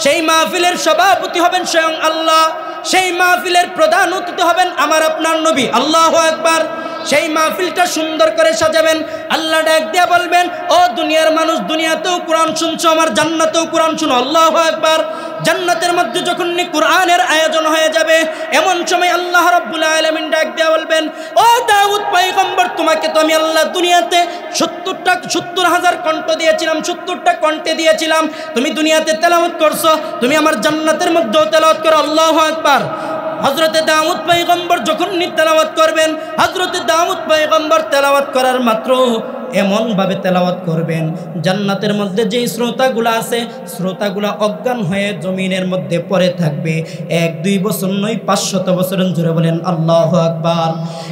সেই মাহফিলের সভাপতি হবেন স্বয়ং আল্লাহ। সেই মাহফিলের প্রধান অতিথি হবেন আমার আপনার নবী। আল্লাহু আকবার। সেই মাহফিলটা সুন্দর করে সাজাবেন। আল্লাহ ডাক দিয়া বলবেন, ও দুনিয়ার মানুষ, দুনিয়াতেও কোরআন শুনছো, আমার জান্নাতেও কোরআন শুনো। আল্লাহু আকবার। জান্নাতের মধ্যে যখন কোরআনের আয়োজন হয়ে যাবে, এমন সময় আল্লাহ রাব্বুল আলামিন ডাক দিয়া বলবেন, ও দাউদ পয়গম্বর, তোমাকে তো আমি আল্লাহ দুনিয়াতে 70,000 কণ্ঠ দিয়েছিলাম, 70টা কণ্ঠে দিয়েছিলাম। তুমি দুনিয়াতে তেলাওয়াত করছো, তুমি আমার জান্নাতের মধ্যেও তেলাওয়াত করো। আল্লাহু আকবার। হযরতে দাউদ পয়গম্বর যখন তেলাওয়াত করবেন, হযরতে দাউদ পয়গম্বর তেলাওয়াত করার মাত্র এমনভাবে তেলাওয়াত করবেন, জান্নাতের মধ্যে যেই শ্রোতাগুলো আছে, শ্রোতাগুলো অজ্ঞান হয়ে জমিনের মধ্যে পড়ে থাকবে। 1-2 বছর নয়, 500 বছর। জুড়ে বলেন আল্লাহু আকবার।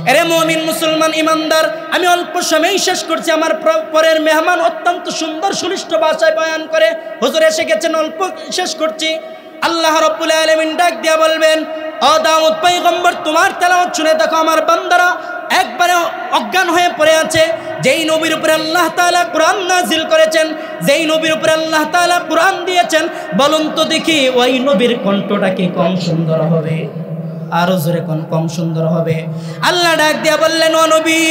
এরে মুমিন মুসলমান ইমানদার, আমি অল্প সময় শেষ করছি। আমার পরের মেহমান অত্যন্ত সুন্দর সুলিষ্ট ভাষায় বয়ান করে হুজুর এসে গেছেন, অল্প শেষ করছি। আল্লাহ রাব্বুল আলামিন ডাক দিয়া বলবেন, ও দাউদ পয়গম্বর, তোমার তেলাওয়াত শুনে দেখো আমার বান্দারা একবারে অজ্ঞান হয়ে পড়ে আছে। যেই নবীর উপরে আল্লাহ তাআলা কোরআন নাজিল করেছেন, যেই নবীর উপরে আল্লাহ তাআলা কোরআন দিয়েছেন, বলুন তো দেখি ওই নবীর কণ্ঠটা কি কম সুন্দর হবে? আরো জোরে কম সুন্দর হবে। আল্লাহ ডাক দিয়া বললেন, ও নবী,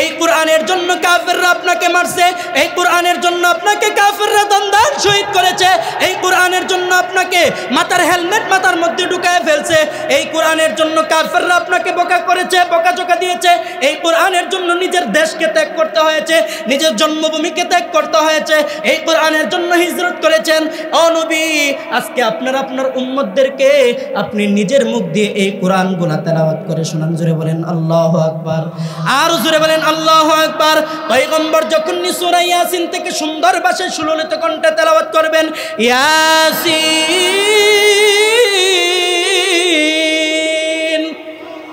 এই কোরআনের জন্য কাফেররা আপনাকে মারছে, এই কোরআনের জন্য আপনাকে কাফেররা দন্দান শহীদ করেছে, এই কোরআনের জন্য আপনাকে মাথার হেলমেট মাথার মধ্যে ঢুকায় ফেলছে, এই কোরআনের জন্য কাফেররা আপনাকে বোকা করেছে, বোকাচোকা দিয়েছে, এই কোরআনের জন্য নিজের দেশকে ত্যাগ করতে হয়েছে, নিজের জন্মভূমিকে ত্যাগ করতে হয়েছে, এই কোরআনের জন্য হিজরত করেছেন। ও নবী, আজকে আপনার উম্মতদেরকে আপনি নিজের মুখ দিয়ে এই কোরআনগুলো তেলাওয়াত করে শোনান। জোরে বলেন আল্লাহু আকবার। আর জোরে বলেন আল্লাহু আকবার। পয়গম্বর যখন সূরা ইয়াসিন থেকে সুন্দর ভাষায় সুললিত কণ্ঠে তেলাওয়াত করবেন, ইয়াসিন,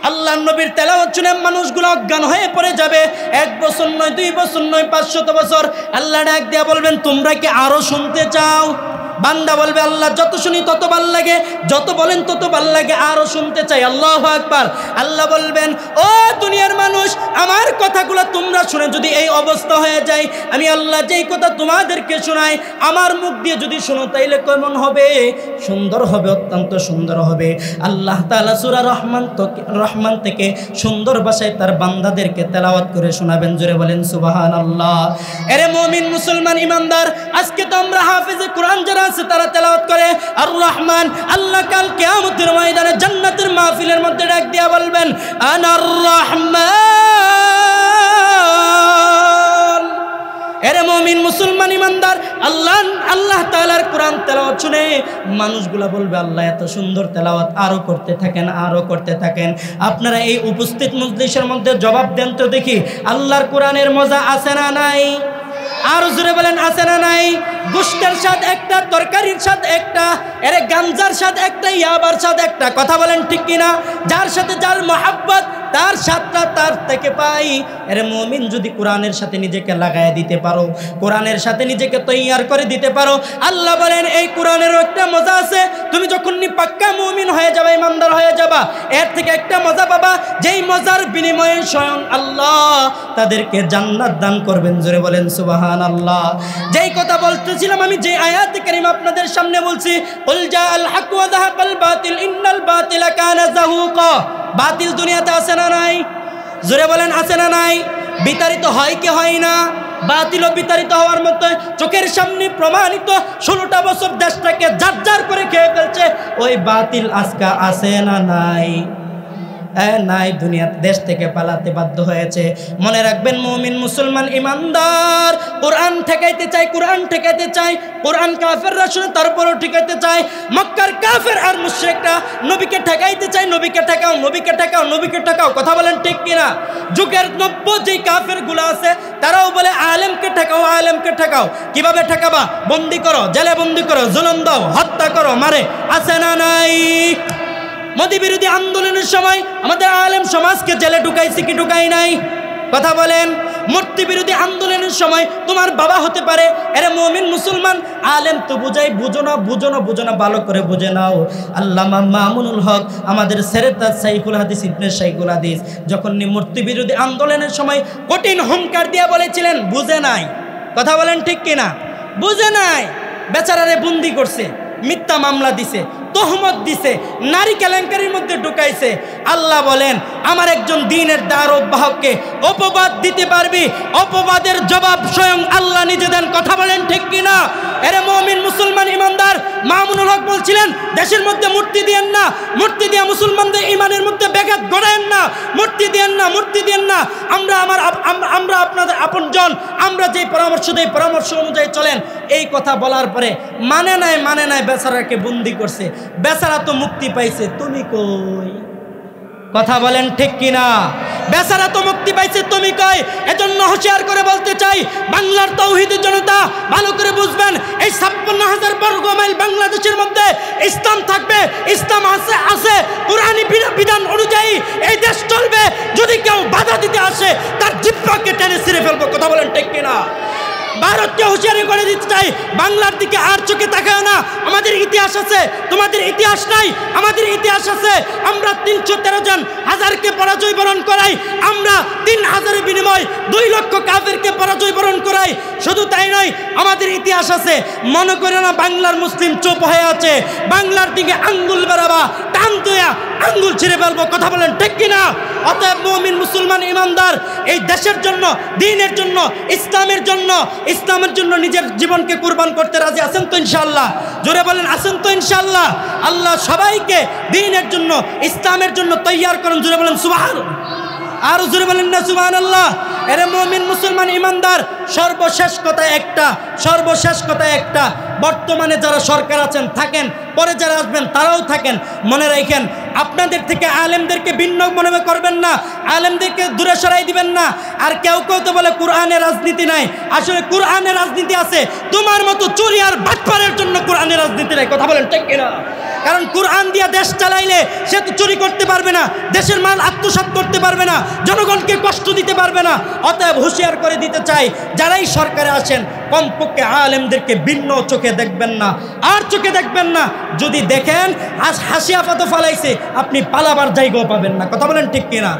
আল্লাহর নবীর তেলাওয়াত শুনে মানুষগুলো অজ্ঞান হয়ে পড়ে যাবে। 1 বছর নয়, 2 বছর নয়, 500 বছর। আল্লাহ ডাক দিয়া বলবেন, তোমরা কি আরো শুনতে চাও? বান্দা বলবে, আল্লাহ যত শুনি তত ভাল লাগে, যত বলেন তত ভাল লাগে, আরো শুনতে চাই। আল্লাহু আকবার। আল্লাহ বলবেন, ও দুনিয়ার মানুষ, আমার কথাগুলো তোমরা শুনে যদি এই অবস্থা হয়ে যায়, আমি আল্লাহ যেই কথা তোমাদেরকে শোনাই আমার মুখ দিয়ে যদি শোনো, তাইলে কেমন হবে? সুন্দর হবে, অত্যন্ত সুন্দর হবে। আল্লাহ তাআলা সূরা রহমান থেকে সুন্দর ভাষায় তার বান্দাদেরকে তেলাওয়াত করে শোনাবেন। জোরে বলেন সুবহানাল্লাহ। এরে মুমিন মুসলমান ইমানদার, আজকে তো আমরা হাফেজে কোরআন যারা আছে তারা তেলাওয়াত করে আর রহমান। আল্লাহ কাল কিয়ামতের ময়দানে জান্নাতের মাহফিলের মধ্যে ডাক দিয়া বলবেন, আনার রহমান। এরে মুমিন মুসলমান ইমানদার, আল্লাহ তাআলার কোরআন তেলাওয়াত শুনে মানুষগুলা বলবে, আল্লাহ এত সুন্দর তেলাওয়াত, আরো করতে থাকেন, আরো করতে থাকেন। আপনারা এই উপস্থিত মজলিসের মধ্যে জবাব দেন তো দেখি, আল্লাহর কোরআনের মজা আছে না নাই? আর জোরে বলেন আছে না নাই? গোশতের স্বাদ একটা, তরকারির স্বাদ একটা, এরে গাঞ্জার স্বাদ একটা, ইয়াবার স্বাদ একটা। কথা বলেন ঠিক কিনা? যার সাথে যার মহব্বত, তার স্বাদটা তার থেকে পাই। এরে মুমিন, যদি কোরআনের সাথে নিজেকে লাগায় দিতে পারো, কোরআনের সাথে নিজেকে তৈয়ার করে দিতে পারো, আল্লাহ বলেন এই কোরআনেরও একটা মজা আছে। তুমি যখন পাক্কা মুমিন হয়ে যাবে, ইমানদার হয়ে যাবা, এর থেকে একটা মজা পাবা, যেই মজার বিনিময়ে স্বয়ং আল্লাহ তাদেরকে জান্নাত দান করবেন। জোরে বলেন সুবহানাল্লাহ। যেই কথা বলতেছিলাম আমি, যে আয়াত কারিমা আপনাদের সামনে বলছি, কুল জাআল হক ওয়া যাহাকাল বাতিল ইন্নাল বাতিলা কানা যাহুকা। বাতিল দুনিয়াতে আছে না নাই? জোরে বলেন আছে না নাই? বিতাড়িত হয় কি হয় না? বাতিলও বিতাড়িত হওয়ার মতো চোখের সামনে প্রমাণিত। 16টা বছর দেশটাকে জারজার করে খেয়ে ফেলছে, ওই বাতিল আজকে আছে না নাই? নাই, দুনিয়ার দেশ থেকে পালাতে বাধ্য হয়েছে। মনে রাখবেন মুমিন মুসলমান ইমানদার কোরআন ঠেকাইতে চাই, কোরআন ঠেকাইতে চাই, কোরআন কাফেররা শুনে তারপরও ঠেকাইতে চায়। মক্কার কাফের আর মুশরিকরা নবীকে ঠেকাইতে চায়, নবীকে ঠেকাও, নবীকে ঠেকাও, নবীকে ঠেকাও। কথা বলেন ঠিক কিনা? যুগের 90 যেই কাফেরগুলো আছে তারাও বলে আলেমকে ঠেকাও, আলেমকে ঠেকাও। কিভাবে ঠেকাবা? বন্দি করো, জেলে বন্দি করো, জুলুম দাও, হত্যা করো, মারে। আছে না নাই? মোদী বিরোধী আন্দোলনের সময় আমাদের আলেম সমাজকে জেলে ঢুকাইছে কি ঢুকাই নাই? কথা বলেন। মূর্তি বিরোধী আন্দোলনের সময় তোমার বাবা হতে পারে, এরে মুমিন মুসলমান আলেম তো বুঝাই, বুঝো না, বুঝো না, বুঝো না, ভালো করে বুঝে নাও। আল্লামা মামুনুল হক আমাদের সেরেতাজ শাইখুল হাদিস ইবনে শাইখুল হাদিস যখন মূর্তি বিরোধী আন্দোলনের সময় কঠিন হুঙ্কার দিয়া বলেছিলেন, বুঝে নাই। কথা বলেন ঠিক কিনা? বুঝে নাই। বেচারারে বন্দি করছে, মিথ্যা মামলা দিছে, তহমত দিছে, নারী কেলেঙ্কারির মধ্যে ঢুকাইছে। আল্লাহ বলেন আমার একজন দ্বীনের দাওয়াত বাহককে অপবাদ দিতে পারবি, অপবাদের জবাব স্বয়ং আল্লাহ নিজে দেন। কথা বলেন ঠিক কিনা? এরে মুমিন মুসলমান ইমানদার মামুনুল হক বলছিলেন দেশের মধ্যে মূর্তি দিয়েন না, মূর্তি দিয়ে মুসলমানদের ইমানের মধ্যে ব্যাঘাত ঘটায়েন না, মূর্তি দিয়েন না, মূর্তি দিয়েন না। আমরা আপনাদের আপনজন, আমরা যে পরামর্শ দেই পরামর্শ অনুযায়ী চলেন। এই কথা বলার পরে মানে নাই, বেচারাকে বন্দি করছে। বেচারা তো মুক্তি পাইছে, তুমি কই? কথা বলেন ঠিক কিনা? বেচারা তো মুক্তি পাইছে, তুমি কই? এজন্য হুঁশিয়ার করে বলতে চাই বাংলার তাওহীদি জনতা ভালো করে বুঝবেন, এই ৫৬,০০০ বর্গ মাইল বাংলাদেশের মধ্যে ইসলাম থাকবে, ইসলাম আছে কুরআনী বিধান অনুযায়ী এই দেশ চলবে। যদি কেউ বাধা দিতে আসে তার জিহ্বাকে টেনে ছিঁড়ে ফেলবো। কথা বলেন ঠিক কিনা? ভারতকে হুঁশিয়ারি করে দিতে চাই, বাংলার দিকে আর চোখে তাকায় না। আমাদের ইতিহাস আছে, তোমাদের ইতিহাস নাই। আমাদের ইতিহাস আছে। আমরা ৩১৩ জন হাজারকে পরাজয় বরণ করাই, আমরা ৩,০০০-এর বিনিময় ২ লক্ষ কাফেরকে পরাজয় বরণ করাই। শুধু তাই নয়, আমাদের ইতিহাস আছে। মনে করে না বাংলার মুসলিম চুপ হয়ে আছে, বাংলার দিকে আঙ্গুল বেড়াবা, টান দেয়া আঙ্গুল ছিঁড়ে ফেলবো। কথা বলেন ঠিক কিনা? অতএব মুমিন মুসলমান ইমানদার এই দেশের জন্য, দ্বীনের জন্য, ইসলামের জন্য নিজের জীবনকে কুরবান করতে রাজি আছেন তো ইনশাআল্লাহ? জোরে বলেন আছেন তো ইনশাআল্লাহ? আল্লাহ সবাইকে দ্বীনের জন্য, ইসলামের জন্য তৈয়ার করেন। জোরে বলেন সুবহানাল্লাহ। আর জোরে বলেন না সুবহানাল্লাহ। এরে মুমিন মুসলমান ইমানদার সর্বশেষ কথা একটা, বর্তমানে যারা সরকার আছেন থাকেন, পরে যারা আসবেন তারাও থাকেন, মনে রাখেন আপনাদের থেকে আলেমদেরকে ভিন্ন মনে করবেন না, আলেমদেরকে দূরে সরাই দিবেন না। আর কেউ তো বলে কোরআনের রাজনীতি নাই, আসলে কোরআনের রাজনীতি আছে। তোমার মতো চুরি আর বাটপারের জন্য কোরআনের রাজনীতি নাই। কথা বলেন ঠিক কিনা? কারণ কোরআন দিয়া দেশ চালাইলে সে তো চুরি করতে পারবে না, দেশের মাল আত্মসাৎ করতে পারবে না, জনগণকে কষ্ট দিতে পারবে না। অতএব হুঁশিয়ার করে দিতে চাই, যারাই সরকারে আসেন কমপক্ষে আলেমদেরকে ভিন্ন চোখে দেখবেন না, আর চোখে দেখবেন না। যদি দেখেন হাসি আপাত ফালাইছে, আপনি পালাবার জায়গাও পাবেন না। কথা বলেন ঠিক কিনা?